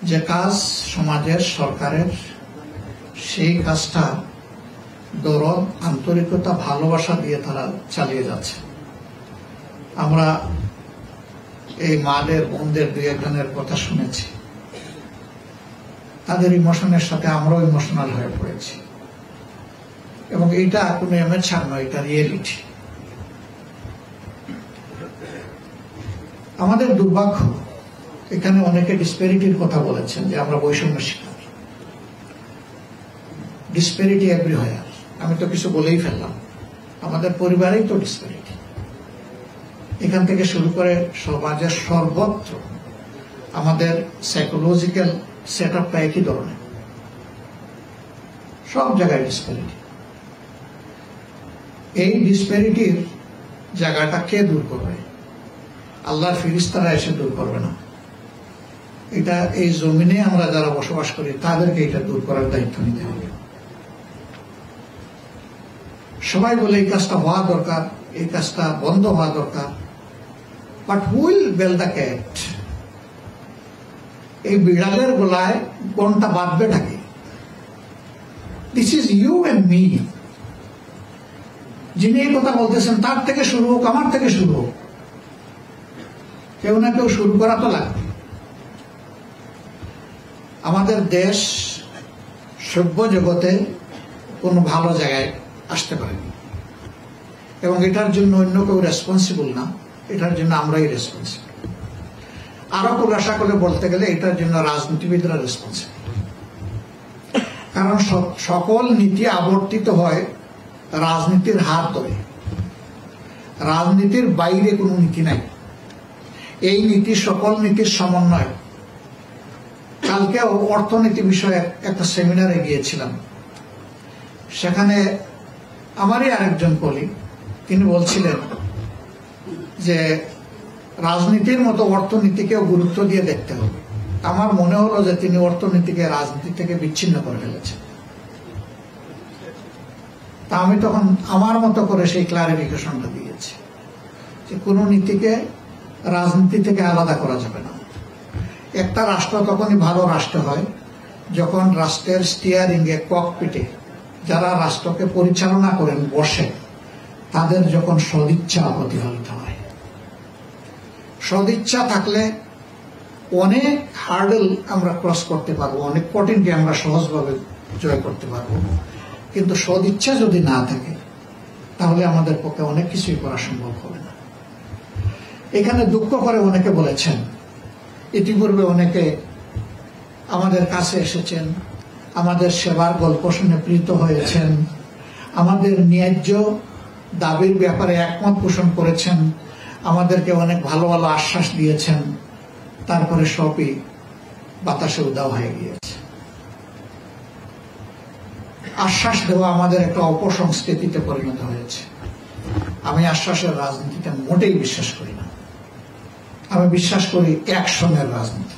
যে কাজ সমাজের সরকারের, সেই কাজটা দরদ, আন্তরিকতা, ভালোবাসা দিয়ে তারা চালিয়ে যাচ্ছে। আমরা এই মাদের, বোনদের দুই একজনের কথা শুনেছি, তাদের ইমোশনের সাথে আমরাও ইমোশনাল হয়ে পড়েছি, এবং এটা কোনো এমেচার নয়, এটা রিয়েলিটি। আমাদের দুর্ভাগ্য, এখানে অনেকে ডিসপ্যারিটির কথা বলেছেন যে আমরা বৈষম্য শিকার, ডিসপ্যারিটি এভরিহোয়ার। আমি তো কিছু বলেই ফেললাম, আমাদের পরিবারেই তো ডিসপ্যারিটি। এখান থেকে শুরু করে সমাজের সর্বত্র আমাদের সাইকোলজিক্যাল সেট আপটা একই ধরনের, সব জায়গায় ডিসপ্যারিটি। এই ডিসপ্যারিটির জায়গাটা কে দূর করবে? আল্লাহর ফেরেশতারা এসে দূর করবে না। এটা এই জমিনে আমরা যারা বসবাস করি তাদেরকে এটা দূর করার দায়িত্ব নিতে হবে। সবাই বলে এই কাজটা হওয়া দরকার, এই কাজটা বন্ধ হওয়া দরকার, but who will bell the cat? এই বিড়ালের গলায় কোনটা বাঁধবে থাকে? This is you and me. যিনি এই কথা বলতেছেন তার থেকে শুরু হোক, আমার থেকে শুরু হোক, কেউ না কেউ শুরু করা তো লাগবে। আমাদের দেশ সভ্য জগতে কোনো ভালো জায়গায় আসতে পারেনি, এবং এটার জন্য অন্য কেউ রেসপন্সিবল না, এটার জন্য আমরাই রেসপন্সিবল। আরো খোলাসা করে বলতে গেলে এটার জন্য রাজনীতিবিদরা রেসপন্সিবল, কারণ সকল নীতি আবর্তিত হয় রাজনীতির হাত ধরে। রাজনীতির বাইরে কোনো নীতি নাই, এই নীতি সকল নীতির সমন্বয়। কালকেও অর্থনীতি বিষয়ে একটা সেমিনারে গিয়েছিলাম, সেখানে আমারই আরেকজন কলিগ তিনি বলছিলেন যে রাজনীতির মতো অর্থনীতিকেও গুরুত্ব দিয়ে দেখতে হবে। আমার মনে হলো যে তিনি অর্থনীতিকে রাজনীতি থেকে বিচ্ছিন্ন করে ফেলেছেন। তা আমি তখন আমার মতো করে সেই ক্লারিফিকেশনটা দিয়েছি যে কোনো নীতিকে রাজনীতি থেকে আলাদা করা যাবে না। একটা রাষ্ট্র তখনই ভালো রাষ্ট্র হয় যখন রাষ্ট্রের স্টিয়ারিং এ, ককপিটে যারা রাষ্ট্রকে পরিচালনা করেন বসে, তাদের যখন সদিচ্ছা প্রতিফলিত হয়। সদিচ্ছা থাকলে অনেক হার্ডেল আমরা ক্রস করতে পারবো, অনেক কঠিনকে আমরা সহজভাবে জয় করতে পারবো। কিন্তু সদিচ্ছা যদি না থাকে তাহলে আমাদের পক্ষে অনেক কিছুই করা সম্ভব হবে না। এখানে দুঃখ করে অনেকে বলেছেন, ইতিপূর্বে অনেকে আমাদের কাছে এসেছেন, আমাদের সেবার গল্প শুনে প্রীত হয়েছেন, আমাদের ন্যায্য দাবির ব্যাপারে একমত পোষণ করেছেন, আমাদেরকে অনেক ভালো ভালো আশ্বাস দিয়েছেন, তারপরে সবই বাতাসে উধাও হয়ে গিয়েছে। আশ্বাস দেওয়া আমাদের একটা অপসংস্কৃতিতে পরিণত হয়েছে। আমি আশ্বাসের রাজনীতিতে মোটেই বিশ্বাস করি না, আমি বিশ্বাস করি অ্যাকশনের রাজনীতি।